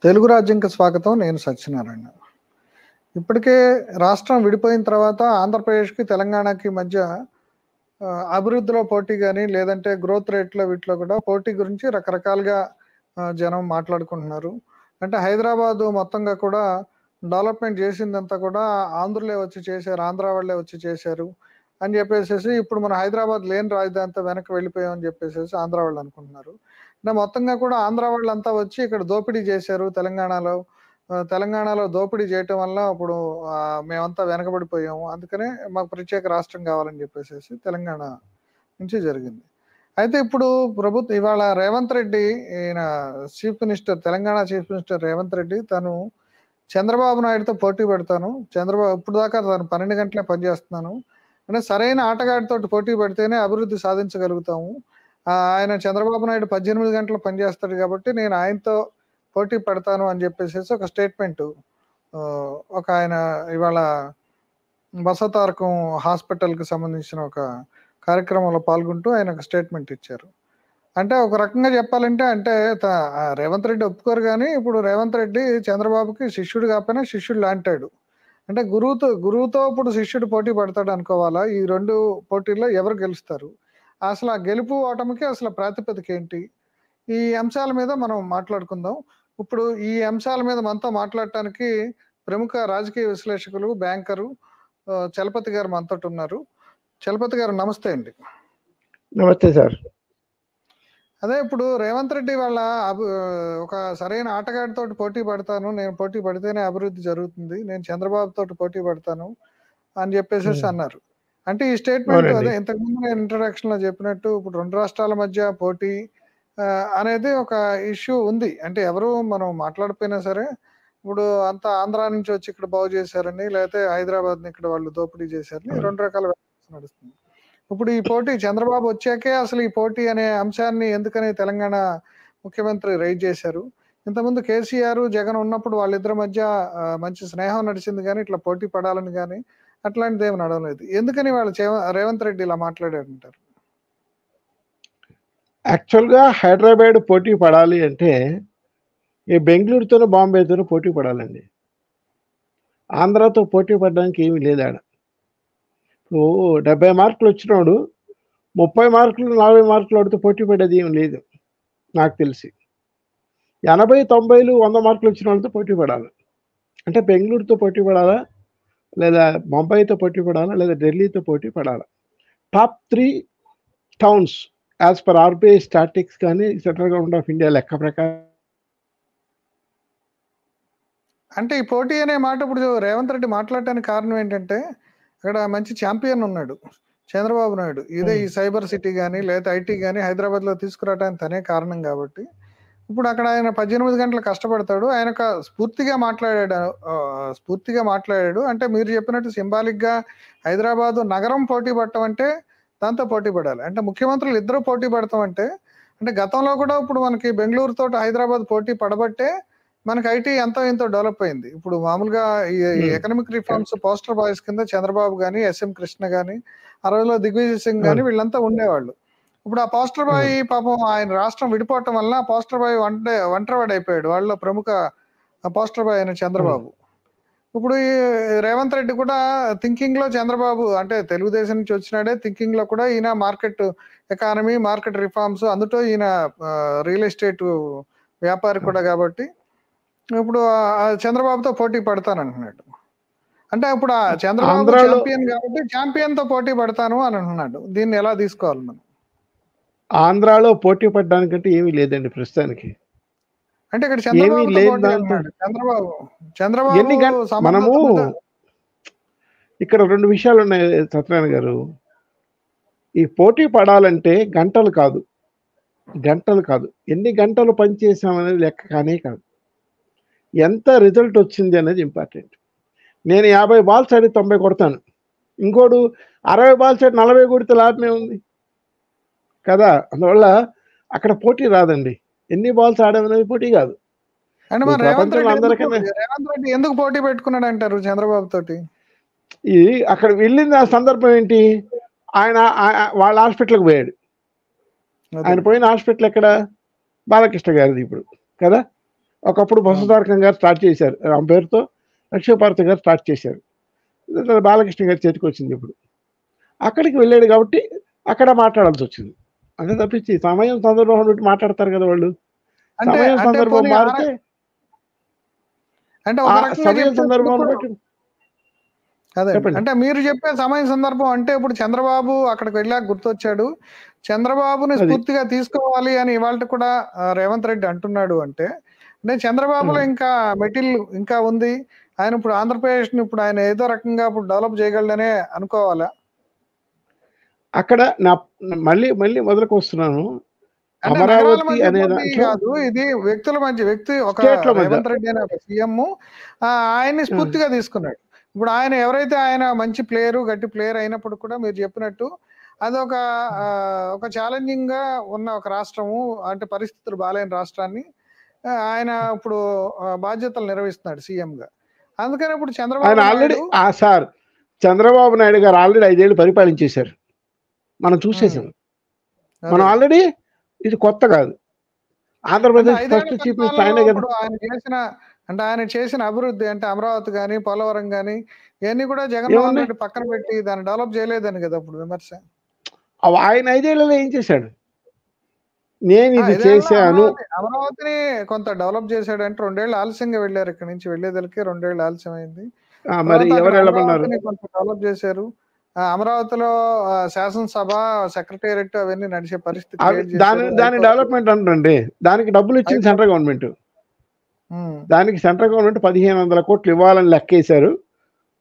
తెలుగు రాజ్యంకి స్వాగతం. నేను సత్యనారాయణ. ఇప్పటికే రాష్ట్రం విడిపోయిన తర్వాత ఆంధ్రప్రదేశ్‌కి, తెలంగాణకి మధ్య అభివృద్ధిలో పోటీ గాని, లేదంటే గ్రోత్ రేట్‌లో వీటిలో కూడా పోటీ గురించి రకరకాలుగా జనం మాట్లాడుకుంటున్నారు. అంటే హైదరాబాదు మొత్తంగా కూడా డెవలప్‌మెంట్ చేసిందంతా కూడా ఆంధ్రులే వచ్చి చేశారు. ఆంధ్ర వాళ్ళే వచ్చి చేశారు అని చెప్పేసేసి ఇప్పుడు మనం హైదరాబాద్ లేని రాజధానితో వెనక్కి వెళ్ళిపోయాం అని చెప్పేసేసి ఆంధ్ర వాళ్ళు అనుకుంటున్నారు. అంటే మొత్తంగా కూడా ఆంధ్ర వాళ్ళంతా వచ్చి ఇక్కడ దోపిడీ చేశారు తెలంగాణలో. తెలంగాణలో దోపిడీ చేయటం వల్ల ఇప్పుడు మేమంతా వెనకబడిపోయాము. అందుకనే మాకు ప్రత్యేక రాష్ట్రం కావాలని చెప్పేసేసి తెలంగాణ నుంచి జరిగింది. అయితే ఇప్పుడు ఇవాళ రేవంత్ రెడ్డి ఈయన chief minister, Telangana chief minister Revanth Reddy తను చంద్రబాబు నాయుడుతో పోటీ పెడతాను. ఇప్పుడు దాకా తను 12 గంటలే పనిచేస్తున్నాను. అంటే సరైన ఆటగాడితోటి పోటీ పెడితేనే అభివృద్ధి సాధించగలుగుతాము. ఆయన చంద్రబాబు నాయుడు 18 గంటలు పనిచేస్తాడు కాబట్టి నేను ఆయనతో పోటీ పడతాను అని చెప్పేసేసి ఒక స్టేట్మెంటు ఒక ఆయన ఇవాళ బసవతారకం హాస్పిటల్‌కి సంబంధించిన ఒక కార్యక్రమంలో పాల్గొంటూ ఆయన ఒక స్టేట్మెంట్ ఇచ్చారు. అంటే ఒక రకంగా చెప్పాలంటే అంటే రేవంత్ రెడ్డి ఒప్పుకోరు గానీ, ఇప్పుడు రేవంత్ రెడ్డి చంద్రబాబుకి శిష్యుడు కాకపోయినా శిష్యుడు లాంటాడు. అంటే గురువుతో ఇప్పుడు శిష్యుడు పోటీ పడతాడు అనుకోవాలా? ఈ 2 పోటీల్లో ఎవరు గెలుస్తారు? అసలు ఆ గెలుపు, ఓటమికి అసలు ప్రాతిపదిక ఏంటి? ఈ అంశాల మీద మనం మాట్లాడుకుందాం. ఇప్పుడు ఈ అంశాల మీద మనతో మాట్లాడటానికి ప్రముఖ రాజకీయ విశ్లేషకులు, బ్యాంకరు చలపతి గారు మనతోటున్నారు. చలపతి గారు నమస్తే అండి. నమస్తే సార్. అదే ఇప్పుడు రేవంత్ రెడ్డి వాళ్ళ ఒక సరైన ఆటగాడితోటి పోటీ పడతాను. నేను పోటీ పడితేనే అభివృద్ధి జరుగుతుంది. నేను చంద్రబాబు తోటి పోటీ పడతాను అని చెప్పేసేసి అన్నారు. అంటే ఈ స్టేట్మెంట్ అదే ఇంతకుముందు నేను ఇంట్రడక్షన్ లో చెప్పినట్టు ఇప్పుడు 2 రాష్ట్రాల మధ్య పోటీ అనేది ఒక ఇష్యూ ఉంది. అంటే ఎవరు మనం మాట్లాడిపోయినా సరే ఇప్పుడు అంతా ఆంధ్ర నుంచి వచ్చి ఇక్కడ బాగు చేశారని, లేకపోతే హైదరాబాద్ని ఇక్కడ వాళ్ళు దోపిడీ చేశారని 2 రకాల నడుస్తుంది. ఇప్పుడు ఈ పోటీ చంద్రబాబు వచ్చాకే అసలు ఈ పోటీ అనే అంశాన్ని ఎందుకని తెలంగాణ ముఖ్యమంత్రి రైజ్ చేశారు. ఇంతకుముందు కేసీఆర్, జగన్ ఉన్నప్పుడు వాళ్ళిద్దరి మధ్య మంచి స్నేహం నడిచింది కానీ ఇట్లా పోటీ పడాలని కానీ అట్లాంటిది ఏమి నడవలేదు. ఎందుకని వాళ్ళు రేవంత్ రెడ్డి ఇలా మాట్లాడారంటారు? యాక్చువల్గా హైదరాబాద్ పోటీ పడాలి అంటే ఈ బెంగళూరుతోనూ బాంబేతోనూ పోటీ పడాలండి. ఆంధ్రాతో పోటీ పడడానికి ఏమీ లేదు ఆడ. 70 మార్కులు వచ్చినోడు 30 మార్కులు 40 మార్కులు వాడితో పోటీ పడేది ఏమి లేదు నాకు తెలిసి. 80, 90, 100 మార్కులు వచ్చిన వాళ్ళతో పోటీ పడాలి. అంటే బెంగళూరుతో పోటీ పడాలా, లేదా ముంబైతో పోటీ పడాలా, లేదా ఢిల్లీతో పోటీ పడాలా. Top 3 towns as per RBI statics కానీ సెంట్రల్ గవర్నమెంట్ ఆఫ్ ఇండియా లెక్క ప్రకారం. అంటే ఈ పోటీ అనే మాట ఇప్పుడు రేవంత్ రెడ్డి మాట్లాడటానికి కారణం ఏంటంటే అక్కడ మంచి ఛాంపియన్ ఉన్నాడు చంద్రబాబు నాయుడు. ఇదే ఈ సైబర్ సిటీ కానీ లేదా ఐటీ కానీ హైదరాబాద్లో తీసుకురావడానికి తనే కారణం కాబట్టి ఇప్పుడు అక్కడ ఆయన 18 గంటలు కష్టపడతాడు. ఆయన స్ఫూర్తిగా మాట్లాడాడు. అంటే మీరు చెప్పినట్టు సింబాలిక్గా హైదరాబాదు నగరం పోటీ పడటం అంటే దాంతో పోటీ పడాలి. అంటే ముఖ్యమంత్రులు ఇద్దరు పోటీ పడతాం అంటే గతంలో కూడా ఇప్పుడు మనకి బెంగళూరు తోటి హైదరాబాద్ పోటీ పడబట్టే మనకి ఐటీ ఎంతో డెవలప్ అయింది. ఇప్పుడు మామూలుగా ఈ ఎకనామిక్ రిఫార్మ్స్ పోస్టర్ బాయ్స్ కింద చంద్రబాబు కానీ, ఎస్ఎం కృష్ణ కానీ, ఆ రోజులో దిగ్విజయ్ సింగ్ కానీ వీళ్ళంతా ఉండేవాళ్ళు. ఇప్పుడు ఆ పోస్టర్ బాయ్ పాపం ఆయన రాష్ట్రం విడిపోవటం వల్ల ఆ పోస్టర్ బాయ్ ఒంటరివాడు అయిపోయాడు. వాళ్ళలో ప్రముఖ పోస్టర్ బాయ్ అయిన చంద్రబాబు. ఇప్పుడు ఈ రేవంత్ రెడ్డి కూడా థింకింగ్ లో చంద్రబాబు అంటే తెలుగుదేశం నుంచి వచ్చినాడే థింకింగ్ లో కూడా ఈయన మార్కెట్ ఎకానమీ, మార్కెట్ రిఫార్మ్స్ అందులో ఈయన రియల్ ఎస్టేట్ వ్యాపారి కూడా కాబట్టి ఇప్పుడు చంద్రబాబుతో పోటీ పడతానంటున్నాడు. అంటే ఇప్పుడు ఆ చంద్రబాబు ఛాంపియన్ కాబట్టి ఛాంపియన్ తో పోటీ పడతాను అని అంటున్నాడు. దీన్ని ఎలా తీసుకోవాలి మనం? ఆంధ్రాలో పోటీ పడడానికంటే ఏమీ లేదండి ప్రస్తుతానికి. అంటే ఇక్కడ చంద్రబాబు మనము ఇక్కడ 2 విషయాలు ఉన్నాయి సత్యనారాయణ గారు. ఈ పోటీ పడాలంటే గంటలు కాదు, ఎన్ని గంటలు పనిచేసామనేది లెక్క కానే కాదు, ఎంత రిజల్ట్ వచ్చింది అనేది ఇంపార్టెంట్. నేను 50 బాల్స్ ఆడి 90 కొడతాను, ఇంకోడు 60 బాల్స్ ఆడి 40 కొడితే లాభమే ఉంది కదా. అందువల్ల అక్కడ పోటీ రాదండి. ఎన్ని బాల్స్ ఆడామనేది పోటీ కాదు. రేవంత్ రెడ్డి ఎందుకు పోటీ పెట్టుకున్నాడు అంటారు చంద్రబాబు తోటి? ఇది అక్కడ వెళ్ళింది ఆ సందర్భం ఏంటి? ఆయన వాళ్ళ హాస్పిటల్కి పోయాడు. ఆయన పోయిన హాస్పిటల్ ఎక్కడ? బాలకృష్ణ గారిది ఇప్పుడు కదా. ఒకప్పుడు బొత్స తారకం గారు స్టార్ట్ చేశారు, ఆమె పేరుతో లక్ష్మీపార్వతి గారు స్టార్ట్ చేశారు. బాలకృష్ణ గారి చేతికి వచ్చింది ఇప్పుడు. అక్కడికి వెళ్ళాడు కాబట్టి అక్కడ మాట్లాడాల్సి వచ్చింది. అంతే తప్పించి సమయం సందర్భం బట్టి మాట్లాడతారు కదా వాళ్ళు. అంటే సమయం అంటే సందర్భం పోనీ మారితే అంటే ఆ ఒక రకంగా సమయం చెప్తే సందర్భాన్ని ఇప్పుడు బట్టి అదే చెప్పండి. అంటే మీరు చెప్పే సమయం సందర్భం అంటే ఇప్పుడు చంద్రబాబు అక్కడికి వెళ్ళాక గుర్తొచ్చాడు. చంద్రబాబుని అది స్ఫూర్తిగా తీసుకోవాలి అని ఇవాళ కూడా రేవంత్ రెడ్డి అంటున్నాడు అంటే చంద్రబాబులో ఇంకా మెటీరియల్ ఇంకా ఉంది. ఆయన ఇప్పుడు ఆంధ్రప్రదేశ్ని ఇప్పుడు ఆయన ఏదో రకంగా ఇప్పుడు డెవలప్ చేయగలడనే అనుకోవాలా? అక్కడ నా మళ్ళీ మళ్ళీ మొదలుకు వస్తున్నాను. అంటే నగరాల అమరావతి మధ్య అనే పోటీ దాంట్లో కాదు. ఇది వ్యక్తుల మధ్య ఒక స్టేట్ల మధ్య రేవంత్ రెడ్డి అనే ఒక సీఎం ఆయన్ని స్ఫూర్తిగా తీసుకున్నాడు. ఇప్పుడు ఆయన ఎవరైతే ఆయన మంచి ప్లేయరు, గట్టి ప్లేయర్ అయినప్పుడు కూడా మీరు చెప్పినట్టు అదొక ఒక ఛాలెంజింగ్ గా ఉన్న ఒక రాష్ట్రము, అంటే పరిస్థితులు బాలేని రాష్ట్రాన్ని ఆయన ఇప్పుడు బాధ్యతలు నిర్వహిస్తున్నాడు సీఎం గా. అందుకని ఇప్పుడు ఆయన చంద్రబాబు ఆల్రెడీ నాయుడు సార్ చంద్రబాబు నాయుడు గారు ఆల్రెడీ 5 ఏళ్ళు పరిపాలించేశారు. మనం చూసేసాం. మనం అదే ఆల్రెడీ ఇది కొత్త కాదు. అంటే ఆంధ్రప్రదేశ్ 5 ఏళ్ల ఫస్ట్ చీఫ్ మినిస్టర్ పరిపాలనలో ఆయనే కదా. ఇప్పుడు ఆయన చేసిన అభివృద్ధి అంటే అమరావతి గాని, పోలవరం గాని ఇవన్నీ కూడా జగన్మోహన్ ఏమున్నాయి? రెడ్డి పక్కన పెట్టి దాన్ని డెవలప్ చేయలేదని కదా ఇప్పుడు విమర్శ. ఆయన 5 ఏళ్లలో ఏం చేశాడు? నేను ఇది 5 ఏళ్లలో చేశాను. అమరావతిని కొంత డెవలప్ చేశాడంటే 2 ఏళ్ళు ఆలస్యంగా వెళ్ళారు. ఇక్కడ నుంచి వెళ్ళేదలికి 2 ఏళ్ళు ఆలస్యం అయింది. మరి తర్వాత ఎవరు అక్కడ వెళ్ళమన్నారు? అమరావతిని కొంత డెవలప్ చేశారు. అమరావతిలో శాసనసభ, సెక్రటేరియట్ అవన్నీ నడిచే పరిస్థితి క్రియేట్ దాని చేశారు. దాని డెవలప్మెంట్ అంటండి. దానికి డబ్బులు ఇచ్చింది సెంట్రల్ గవర్నమెంట్. దానికి సెంట్రల్ గవర్నమెంట్ 1500 కోట్లు ఇవ్వాలని లెక్కేశారు.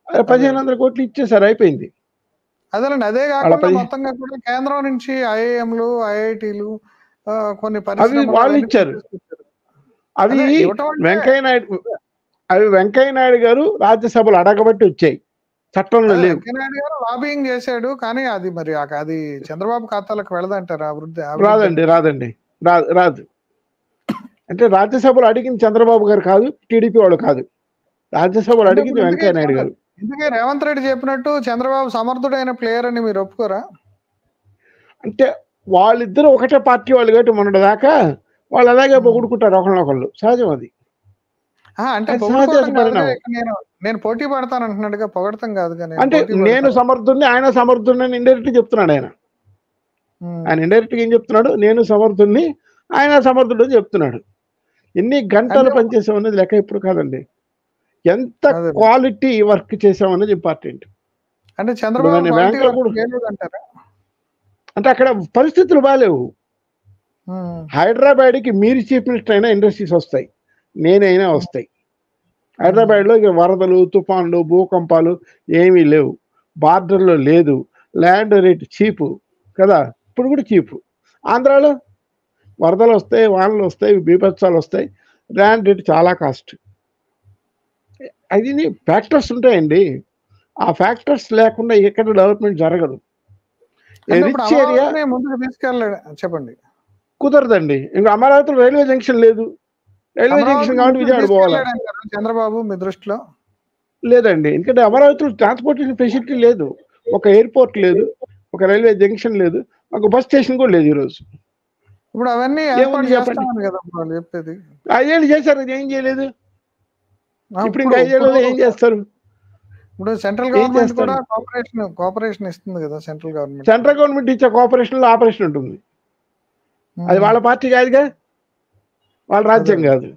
1500 కోట్లు ఇచ్చేసారు, అయిపోయింది. అదేనండి. అదే కాకుండా మొత్తంగా కూడా కేంద్రం నుంచి ఐఐఎంలు, ఐఐటీలు కొన్ని అవి పరిశ్రమలు వాళ్ళు ఇచ్చారు. అవి వెంకయ్య నాయుడు గారు రాజ్యసభలో అడగబట్టి వచ్చాయి, చట్టంలో లేవు. వెంకయ్యనాయుడు గారు లాబింగ్ చేశాడు, కానీ అది మరి అది చంద్రబాబు ఖాతాలకు వెళ్ళదంటారు అభివృద్ధి? రాదు. అంటే రాజ్యసభలో అడిగింది చంద్రబాబు గారు కాదు, టీడీపీ వాళ్ళు కాదు. రాజ్యసభలో అడిగింది వెంకయ్య నాయుడు గారు. ఇందుకే రేవంత్ రెడ్డి చెప్పినట్టు చంద్రబాబు సమర్థుడైన ప్లేయర్ అని మీరు ఒప్పుకోరా? అంటే వాళ్ళిద్దరూ ఒకటే పార్టీ వాళ్ళు కాబట్టి మొన్నటిదాకా వాళ్ళు అలాగే పొగుడుకుంటారు ఒకళ్ళొకళ్ళు, సహజం అది. అంటే నేను పోటీ పడతాను అంటున్నాడుగా, పొగడతాం కాదు. అంటే నేను సమర్థుడిని, ఆయన సమర్థుడిని అని ఇండైరెక్ట్ చెప్తున్నాడు ఆయన. ఇండైరెక్ట్ గా ఏం చెప్తున్నాడు? నేను సమర్థుడిని, ఆయన సమర్థుడు అని చెప్తున్నాడు. ఎన్ని గంటలు పనిచేసామన్నది లెక్క ఇప్పుడు కాదండి, ఎంత క్వాలిటీ వర్క్ చేసామన్నది ఇంపార్టెంట్. అంటే చంద్రబాబు అంటే అక్కడ పరిస్థితులు బాగాలేవు. హైదరాబాద్కి మీరు చీఫ్ మినిస్టర్ అయినా ఇండస్ట్రీస్ వస్తాయి, నేనైనా వస్తాయి. హైదరాబాద్లో ఇక వరదలు, తుఫాన్లు, భూకంపాలు ఏమీ లేవు. బార్డర్లో లేదు, ల్యాండ్ రేట్ చీపు కదా, ఇప్పుడు కూడా చీపు. ఆంధ్రాలో వరదలు వస్తాయి, వానలు వస్తాయి, బీభత్సాలు వస్తాయి, ల్యాండ్ రేట్ చాలా కాస్ట్. అది ఫ్యాక్టర్స్ ఉంటాయండి. ఆ ఫ్యాక్టర్స్ లేకుండా ఎక్కడ డెవలప్మెంట్ జరగదు. రిచ్ ఏరియా ముందుకు తీసుకెళ్ళాడు చెప్పండి, కుదరదండి. ఇంకా అమరావతిలో రైల్వే జంక్షన్ లేదు. రైల్వే జంక్షన్ కాబట్టి విజయవాడ పోవాలి. చంద్రబాబు మీ దృష్టిలో లేదండి, ఎందుకంటే అమరావతిలో ట్రాన్స్పోర్టేషన్ ఫెసిలిటీ లేదు. ఒక ఎయిర్పోర్ట్ లేదు, ఒక రైల్వే జంక్షన్ లేదు, ఒక బస్ స్టేషన్ కూడా లేదు ఈరోజు. ఇప్పుడు అవన్నీ చెప్పేది 5 ఏళ్ళు చేశారు, ఏం చేయలేదు. ఇప్పుడు ఇంకా 5 ఏళ్ళలో ఏం చేస్తారు? ఇప్పుడు సెంట్రల్ గవర్నమెంట్ కూడా కోఆపరేషన్ ఇస్తుంది కదా. సెంట్రల్ గవర్నమెంట్ ఇచ్చే కోఆపరేషన్ లో ఆపరేషన్ ఉంటుంది. అది వాళ్ళ పార్టీ కాదుగా, వాళ్ళ రాజ్యం కాదు.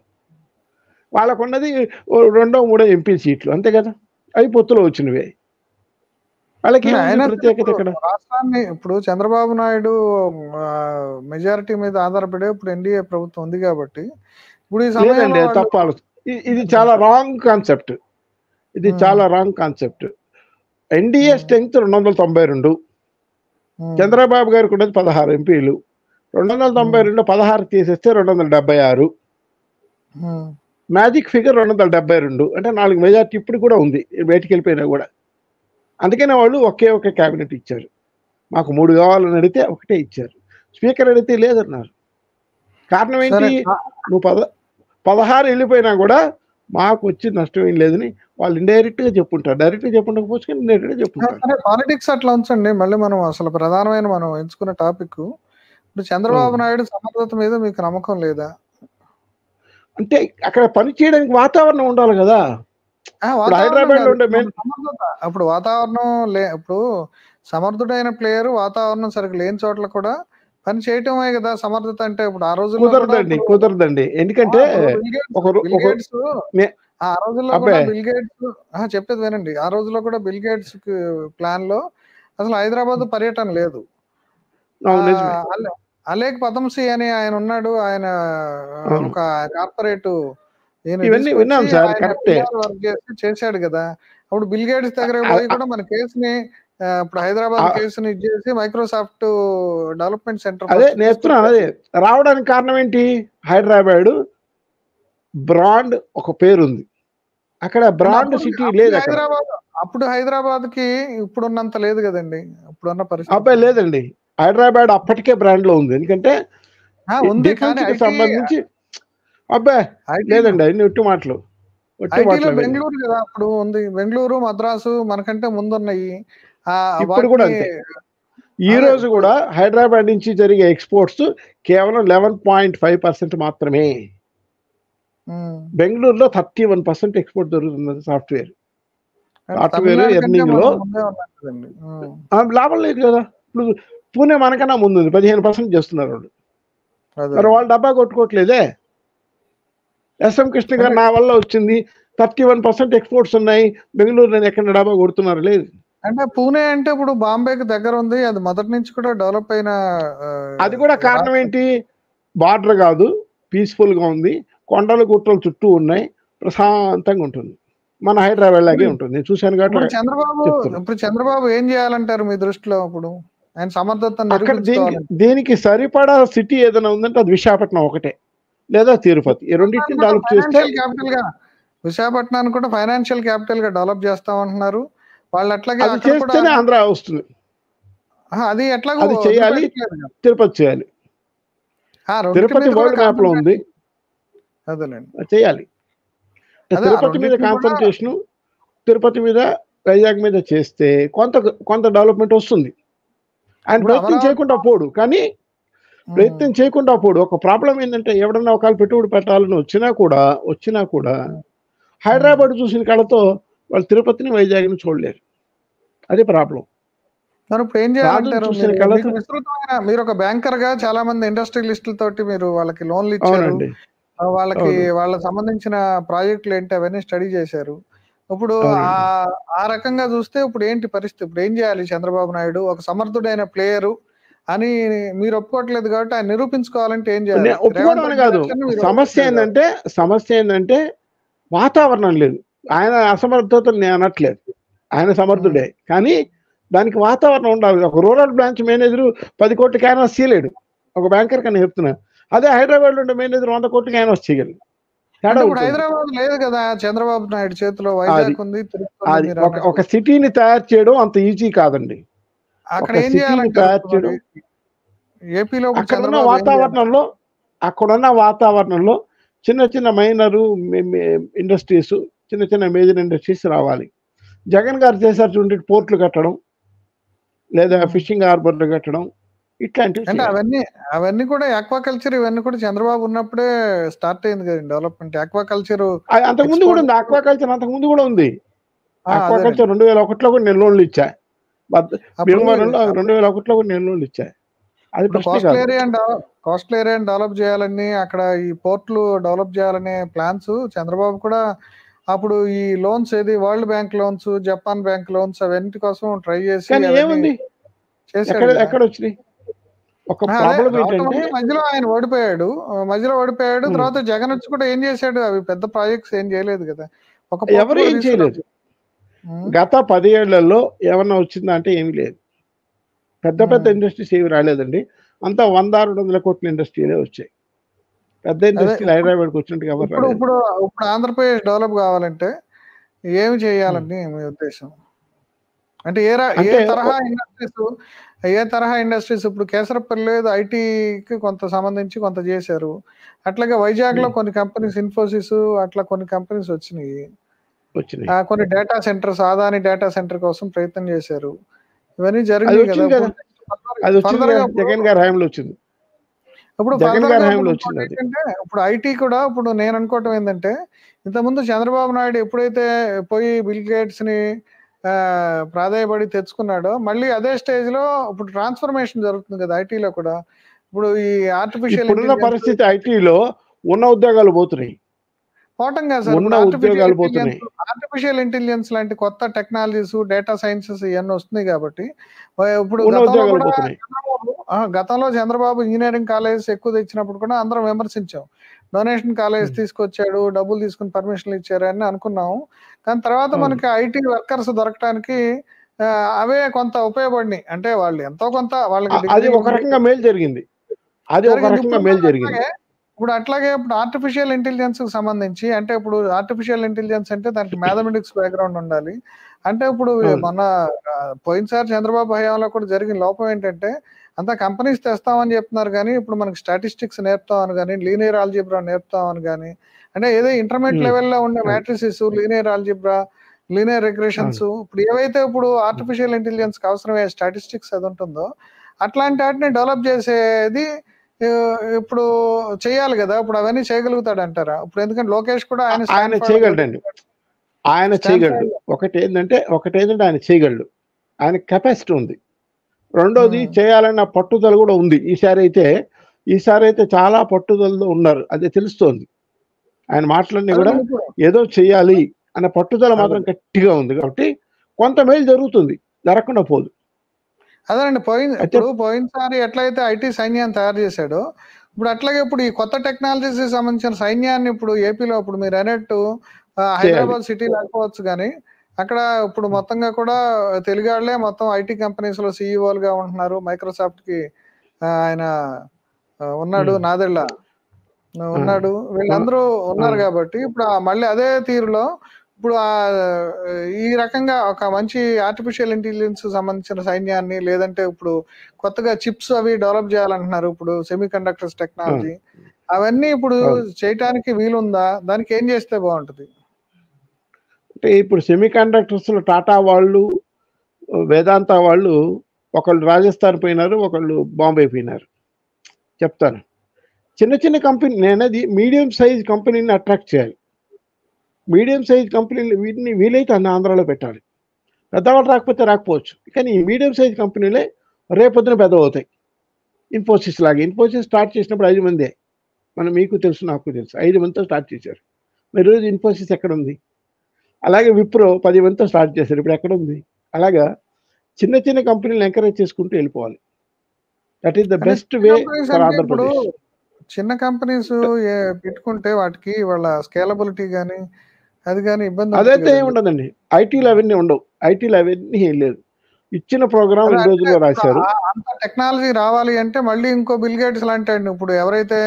వాళ్ళకున్నది 2, 3 ఎంపీ సీట్లు అంతే కదా, అవి పొత్తులో వచ్చినవే. వాళ్ళకి ప్రత్యేకత ఇక్కడ. రాష్ట్రాన్ని ఇప్పుడు చంద్రబాబు నాయుడు మెజారిటీ మీద ఆధారపడే ఇప్పుడు ఎన్డీఏ ప్రభుత్వం ఉంది కాబట్టి ఇప్పుడు తప్ప ఇది చాలా రాంగ్ కాన్సెప్ట్. ఇది చాలా wrong concept. NDA strength 292, Chandrababu గారికి ఉన్నది 16 ఎంపీలు. 292 16 తీసేస్తే 276, మ్యాజిక్ ఫిగర్ 272. అంటే 4 మెజార్టీ ఇప్పుడు కూడా ఉంది, బయటికి వెళ్ళిపోయినా కూడా. అందుకనే వాళ్ళు ఒకే ఒక క్యాబినెట్ ఇచ్చారు. మాకు 3 కావాలని అడిగితే ఒకటే ఇచ్చారు. స్పీకర్ అడిగితే లేదన్నారు. కారణం ఏంటి? నువ్వు 16 వెళ్ళిపోయినా కూడా మాకు వచ్చి నష్టం ఏం లేదని వాళ్ళు ఇండైరెక్ట్ గా చెప్పుంటారు. డైరెక్ట్ గా చెప్పుండకపోవచ్చు, ఇండైరెక్ట్ గా చెప్పుంటారు. పాలిటిక్స్ అట్లా ఉంచండి. మళ్ళీ మనం అసలు ప్రధానమైన మనం ఎంచుకున్న టాపిక్ ఇప్పుడు చంద్రబాబు నాయుడు సమర్థత మీద మీకు నమ్మకం లేదా? అంటే అక్కడ పని చేయడానికి వాతావరణం ఉండాలి కదా. ఇప్పుడు వాతావరణం హైదరాబాద్ లో కాదు, ఉండే మన సమర్థత. ఇప్పుడు వాతావరణం ఇప్పుడు సమర్థుడైన ప్లేయర్ వాతావరణం సరిగ్గా లేని చోట్ల కూడా పని చేయటమే కదా సమర్థత అంటే. ఇప్పుడు ఆ రోజుల్లో కూడా కుదరదండి. ఎందుకంటే ఇప్పుడు బిల్ గేట్స్ ఆ రోజుల్లో కూడా అబ్బాయి బిల్ గేట్స్ చెప్పేది వినండి. ఆ రోజుల్లో కూడా బిల్ గేట్స్ ప్లాన్ లో అసలు హైదరాబాద్ పర్యటన లేదు. నిజమే. అలేక్ పదంసి అని ఆయన ఉన్నాడు. ఆయన అవును. ఒక కార్పొరేట్ ఇవన్నీ విన్నాం సార్, కరెక్టే. వర్క్ చేసి చేశాడు కదా. అప్పుడు బిల్ గేట్స్ దగ్గర పోయి కూడా మన కేసుని ఇప్పుడు హైదరాబాద్ కేసుని ఇచ్చేసి మైక్రోసాఫ్ట్ డెవలప్మెంట్ సెంటర్ అదే నేర్చుకున్నాను. అదే రావడానికి కారణం ఏంటి? హైదరాబాద్ బ్రాండ్ ఒక పేరుంది, అక్కడ బ్రాండ్ సిటీ లేదు. అక్కడ అప్పుడు హైదరాబాద్ కి ఇప్పుడున్నంత లేదు కదండి. ఇప్పుడున్న పరిస్థితి అబ్బాయి లేదండి. హైదరాబాద్ అప్పటికే బ్రాండ్ లో ఉంది. ఎందుకంటే డిఫెన్స్ కి సంబంధించి అబ్బాయి లేదండి. అన్ని ఒట్టి మాటలు. బెంగళూరు కదా అప్పుడు ఉంది. బెంగళూరు, మద్రాసు మనకంటే ముందున్నాయి. ఇప్పుడు కూడా అంతే. ఈ రోజు కూడా హైదరాబాద్ నుంచి జరిగే ఎక్స్పోర్ట్స్ కేవలం 11.5% మాత్రమే. బెంగళూరులో 31% ఎక్స్పోర్ట్ జరుగుతుంది. సాఫ్ట్వేర్ ఎర్నింగ్ లో లాభం లేదు కదా. ఇప్పుడు పూణే మనకన్నా ముందు 15% చేస్తున్నారు వాళ్ళు. మరి వాళ్ళు డబ్బా కొట్టుకోవట్లేదే. ఎస్ఎం కృష్ణ గారు నా వల్ల వచ్చింది 31% ఎక్స్పోర్ట్స్ ఉన్నాయి, బెంగళూరు నేను ఎక్కడ డబ్బా కొడుతున్నారు లేదు. అంటే పూణే అంటే ఇప్పుడు బాంబేకి దగ్గర ఉంది. అది మొదటి నుంచి కూడా డెవలప్ అయిన. అది కూడా కారణం ఏంటి? బార్డర్ కాదు, పీస్ఫుల్ గా ఉంది, కొండలు గుట్టలు చుట్టూ ఉన్నాయి, ప్రశాంతంగా ఉంటుంది. మన హైదరాబాద్ లాగే ఉంటుంది. నేను చూశాను కాబట్టి. చంద్రబాబు ఏం చేయాలంటారు మీ దృష్టిలో? ఇప్పుడు ఆయన సమర్థత దీనికి సరిపడా సిటీ ఏదైనా ఉందంటే అది విశాఖపట్నం ఒకటే, లేదా తిరుపతి. ఈ రెండింటిని డెవలప్ చేస్తే క్యాపిటల్ గా విశాఖపట్నాన్ని కూడా ఫైనాన్షియల్ క్యాపిటల్ గా డెవలప్ చేస్తామంటున్నారు వాళ్ళు. అట్లాగే చేస్తేనే ఆంధ్ర వస్తుంది. అది ఎట్లా అది చేయాలి, తిరుపతి చేయాలి. తిరుపతి వరల్డ్ మ్యాప్ లో ఉంది, చేయాలి. తిరుపతి మీద కాన్సన్ట్రేషన్, తిరుపతి మీద వైజాగ్ మీద చేస్తే కొంత డెవలప్మెంట్ వస్తుంది. ఆయన ప్రయత్నం చేయకుండా పోడు, కానీ ప్రయత్నం చేయకుండా పోడు. ఒక ప్రాబ్లం ఏంటంటే ఎవడన్నా ఒకవేళ పెట్టుబడి పెట్టాలని వచ్చినా కూడా హైదరాబాద్ చూసిన కళతో వాళ్ళు తిరుపతిని వైజాగ్ని చూడలేరు. అది ప్రాబ్లం. ఇప్పుడు ఏం చేయాలంటారు? మీరు ఒక బ్యాంకర్ గా చాలా మంది ఇండస్ట్రియలిస్టులతోటి మీరు వాళ్ళకి లోన్లు ఇచ్చారు, వాళ్ళకి సంబంధించిన ప్రాజెక్టులు ఏంటి అవన్నీ స్టడీ చేశారు. ఇప్పుడు ఆ రకంగా చూస్తే ఇప్పుడు ఏంటి పరిస్థితి? ఇప్పుడు ఏం చేయాలి చంద్రబాబు నాయుడు? ఒక సమర్థుడైన ప్లేయరు అని మీరు ఒప్పుకోవట్లేదు కాబట్టి ఆయన నిరూపించుకోవాలంటే ఏం చేయాలి? ఒప్పుకోవడం కాదు, సమస్య ఏంటంటే వాతావరణం లేదు. ఆయన అసమర్థతను నేను అనట్లేదు, ఆయన సమర్థుడే, కానీ దానికి వాతావరణం ఉండాలి. ఒక రూరల్ బ్రాంచ్ మేనేజర్ 10 కోట్ల క్యాన్వాస్ చేయలేడు, ఒక బ్యాంకర్ కన్నా చెప్తున్నా. అదే హైదరాబాద్ లో ఉండే మేనేజర్ 100 కోట్ల క్యాన్వాస్ చేయగలరు. హైదరాబాద్ లేదు కదా చంద్రబాబు నాయుడు చేతిలో, వైజాగ్ ఉంది. ఒక సిటీని తయారు చేయడం అంత ఈజీ కాదండి. అక్కడ ఏం చేయాలంటే తయారు చేయడం ఏపీలో అక్కడున్న వాతావరణంలో చిన్న మైనరు ఇండస్ట్రీస్, చిన్న మేజర్ ఇండస్ట్రీస్ రావాలి. జగన్ గారు చేశారు చూడండి, పోర్ట్లు కట్టడం లేదా ఫిషింగ్ హార్బర్లు కట్టడం, ఇట్లాంటివి. అంటే అవన్నీ కూడా ఆక్వాకల్చర్, ఇవన్నీ కూడా చంద్రబాబు ఉన్నప్పుడే స్టార్ట్ అయింది కదా డెవలప్మెంట్. ఆక్వాకల్చర్ అంతకుముందు కూడా ఉంది. అంతకుముందు కూడా ఉంది. ఆక్వాకల్చర్ 2001లో కూడా నేను లోన్లు ఇచ్చా. భీమవరంలో 2001లో కూడా నేను లోన్లు ఇచ్చా. అది కోస్టల్ ఏరియాని డెవలప్ చేయాలని, అక్కడ ఈ పోర్ట్లు డెవలప్ చేయాలనే ప్లాన్స్ చంద్రబాబు కూడా అప్పుడు ఈ లోన్స్ ఏది world bank loans, Japan bank loans అవన్నీ కోసం ట్రై చేసి ఎక్కడ వచ్చినాయి? ఒక ప్రాబ్లం ఏంటంటే మధ్యలో ఆయన ఓడిపోయాడు. తర్వాత జగన్ వచ్చి కూడా ఏం చేశాడు? అవి పెద్ద ప్రాజెక్ట్స్ ఏం చేయలేదు కదా. ఎవరు ఏం చేయలేదు. గత 10 ఏళ్లలో ఏమన్నా వచ్చిందా అంటే ఏమీ లేదు. పెద్ద ఇండస్ట్రీస్ ఏమి రాలేదండి. అంతా 100-200 కోట్ల ఇండస్ట్రీలే వచ్చాయి. పెద్ద ఇండస్ట్రీలు హైదరాబాద్కి వచ్చినట్టు ఎవరు రాలేదు. ఇప్పుడు ఆంధ్రప్రదేశ్ డెవలప్ కావాలంటే ఏమి చేయాలని మీ ఉద్దేశం? అంటే ఏ తరహా ఇండస్ట్రీస్ ఇప్పుడు కేసరపల్లి ఐటీకి కొంత సంబంధించి కొంత చేశారు. అట్లాగే వైజాగ్ లో కొన్ని కంపెనీస్, ఇన్ఫోసిస్ అట్లా కొన్ని కంపెనీస్ వచ్చినాయి. కొన్ని data centres, Adani data centre కోసం ప్రయత్నం చేశారు. ఇవన్నీ జరిగింది కదా. జగన్ గారి హయాంలో వచ్చింది. ఇప్పుడు జగన్ ఫర్దర్ గారి గా హయాంలో ఇప్పుడు వచ్చింది ఇంకోటి అది. ఏంటంటే ఇప్పుడు ఐటీ కూడా ఇప్పుడు నేను అనుకోవటం ఏంటంటే ఇంతకుముందు చంద్రబాబు నాయుడు ఎప్పుడైతే పోయి బిల్ గేట్స్ ని ప్రాధాయపడి తెచ్చుకున్నాడో మళ్ళీ అదే స్టేజ్ లో ఇప్పుడు ట్రాన్స్ఫర్మేషన్ జరుగుతుంది కదా ఐటీలో కూడా. ఇప్పుడు ఈ ఆర్టిఫిషియల్ ఇప్పుడున్న ఇంటెలిజెన్స్ పరిస్థితి ఐటీలో ఉన్న ఉద్యోగాలు పోతున్నాయి. పోవటం కాదు సార్. ఉన్న ఇప్పుడు ఉద్యోగాలు పోతున్నాయి. ఆర్టిఫిషియల్ ఇంటెలిజెన్స్ లాంటి కొత్త టెక్నాలజీస్, డేటా సైన్సెస్ ఇవన్నీ వస్తున్నాయి కాబట్టి ఇప్పుడు ఉన్న గతంలో ఉద్యోగాలు కూడా పోతున్నాయి. గతంలో చంద్రబాబు ఇంజనీరింగ్ కాలేజెస్ ఎక్కువ తెచ్చినప్పుడు కూడా అందరం విమర్శించాం. డొనేషన్ కాలేజ్ తీసుకొచ్చాడు, డబ్బులు తీసుకుని పర్మిషన్లు ఇచ్చారు అని అనుకున్నాము. కానీ తర్వాత అవును. మనకి ఐటీ వర్కర్స్ దొరకటానికి అవే కొంత ఉపయోగపడినాయి. అంటే వాళ్ళు ఎంతో కొంత వాళ్ళకి అది డిగ్రీలు ఒక ఉండి రకంగా మేలు జరిగింది. అది ఒక జరిగింది. రకంగా మేలు జరిగింది. అట్లాగే ఇప్పుడు ఆర్టిఫిషియల్ ఇంటెలిజెన్స్ కి సంబంధించి అంటే ఇప్పుడు ఆర్టిఫిషియల్ ఇంటెలిజెన్స్ అంటే దానికి మ్యాథమెటిక్స్ బ్యాక్‌గ్రౌండ్ ఉండాలి. అంటే ఇప్పుడు అవును. మన పోయినసారి చంద్రబాబు హయాంలో కూడా జరిగిన లోపం ఏంటంటే అంతా కంపెనీస్ తెస్తామని చెప్తున్నారు గానీ, ఇప్పుడు మనకి స్టాటిస్టిక్స్ నేర్పుతామని గానీ, లీనియర్ ఆల్జీబ్రా నేర్పుతామని గానీ, అంటే ఏదో ఇంటర్మీడియేట్ హ్మ్. లెవెల్‌లో ఉండే అవును. Matrices, linear algebra, linear regressions అవును. ఇప్పుడు ఏవైతే ఇప్పుడు ఆర్టిఫిషియల్ ఇంటెలిజెన్స్‌కి అవసరమయ్యే స్టాటిస్టిక్స్ అది ఉంటుందో, అట్లాంటి వాటిని డెవలప్ చేసేది ఇప్పుడు చేయాలి గదా! ఇప్పుడు అవన్నీ చేయగలుగుతాడంటారా? ఇప్పుడు ఎందుకంటే లోకేష్ కూడా ఆయన ఆయన స్టాన్ఫోర్డ్‌లో చేయగలడండి. చదువుకున్నాడు. ఆయన చేయగలడు. స్టాన్ఫోర్డ్‌లో ఒకటేంటంటే ఆయన చేయగలడు. ఆయనకి కెపాసిటీ ఉంది. రెండోది హ్మ్. చేయాలన్న పట్టుదల కూడా ఉంది. ఈసారైతే చాలా పట్టుదలతో ఉన్నారు. అది తెలుస్తోంది. ఆయన మాటలన్నీ కూడా అదేనండి ఇప్పుడు. ఏదో చేయాలి అనే పట్టుదల అదే. మాత్రం గట్టిగా ఉంది. కాబట్టి కొంత మేలు జరుగుతుంది. జరగకుండా పోదు. అదేనండి. అయితే ఇప్పుడు పోయినసారి ఎట్లయితే ఐటీ సైన్యాన్ని తయారు చేశాడో, ఇప్పుడు అట్లాగే ఇప్పుడు ఈ కొత్త టెక్నాలజీస్‌కి సంబంధించిన సైన్యాన్ని ఇప్పుడు ఏపీలో ఇప్పుడు మీరన్నట్టు చేయాలి. హైదరాబాద్ సిటీ లేకపోవచ్చు గానీ, అక్కడ ఇప్పుడు మొత్తంగా కూడా తెలుగాళ్ళే మొత్తం ఐటీ కంపెనీస్‌లో సీఈఓలుగా ఉంటున్నారు. మైక్రోసాఫ్ట్‌కి ఆయన ఉన్నాడు హ్మ్. నాదెళ్ళ. ఆ! ఉన్నాడు. ఉన్న వీళ్ళందరూ ఉన్నారు అవును. గాబట్టి, ఇప్పుడు మళ్ళీ అదే తీరులో ఇప్పుడు ఈ రకంగా ఒక మంచి ఆర్టిఫిషియల్ ఇంటెలిజెన్స్‌కి సంబంధించిన సైన్యాన్ని లేదంటే ఇప్పుడు కొత్తగా చిప్స్ అవి డెవలప్ జేయాలంటున్నారు. ఇప్పుడు సెమీ కండక్టర్స్ అవును. టెక్నాలజీ. అవన్నీ ఇప్పుడు అవును. చేయటానికి వీలుందా? దానికేం జేస్తే బావుంటది? అంటే ఇప్పుడు సెమీ కండక్టర్స్‌లో టాటా వాళ్ళు, వేదాంత వాళ్ళు ఒకళ్ళు రాజస్థాన్ పోయినారు. ఒకళ్ళు బాంబే పోయినారు. చెప్తాను. చిన్న చిన్న కంపెనీ నేనది మీడియం సైజ్ కంపెనీని అట్రాక్ట్ చేయాలి. మీడియం సైజ్ కంపెనీలు వీటిని వీలైతే అన్ని ఆంధ్రాలో పెట్టాలి. పెద్దవాళ్ళు రాకపోతే రాకపోవచ్చు. కానీ ఈ మీడియం సైజ్ కంపెనీలే రేపొద్దున పెద్దవవుతాయి. ఇన్ఫోసిస్ లాగా. ఇన్ఫోసిస్ స్టార్ట్ చేసినప్పుడు 5 మందే. మీకు తెలుసు, నాకు తెలుసు. 5 మందితో స్టార్ట్ చేశారు. మరి ఈరోజు ఇన్ఫోసిస్ ఎక్కడుంది? అలాగే విప్రో 10 మందితో స్టార్ట్ చేశారు. ఇప్పుడు ఎక్కడుంది? అలాగా చిన్న చిన్న కంపెనీలను ఎంకరేజ్ చేసుకుంటూ వెళ్ళిపోవాలి. దట్ ఈస్ ద అంటే బెస్ట్ చిన్న వే కంపెనీస్ ఫర్ అంటే ఇప్పుడు ఆంధ్రప్రదేశ్. చిన్న కంపెనీస్ పెట్టుకుంటే వాటికి వాళ్ళ స్కేలబిలిటీ గాని, అది గాని ఇబ్బంది ఉంటది అదైతే ఏమి గదండీ! ఉండదండి. ఐటీలో అవన్నీ ఉండవు. ఐటీలో అవన్నీ ఏం లేదు. ఇచ్చిన ప్రోగ్రామ్ అదే 2 అంటే రోజుల్లో ఇప్పుడు రాశారు. అంత టెక్నాలజీ రావాలి అంటే మళ్ళీ ఇంకో బిల్ గేట్స్ లాంటాయన ఇప్పుడు ఎవరైతే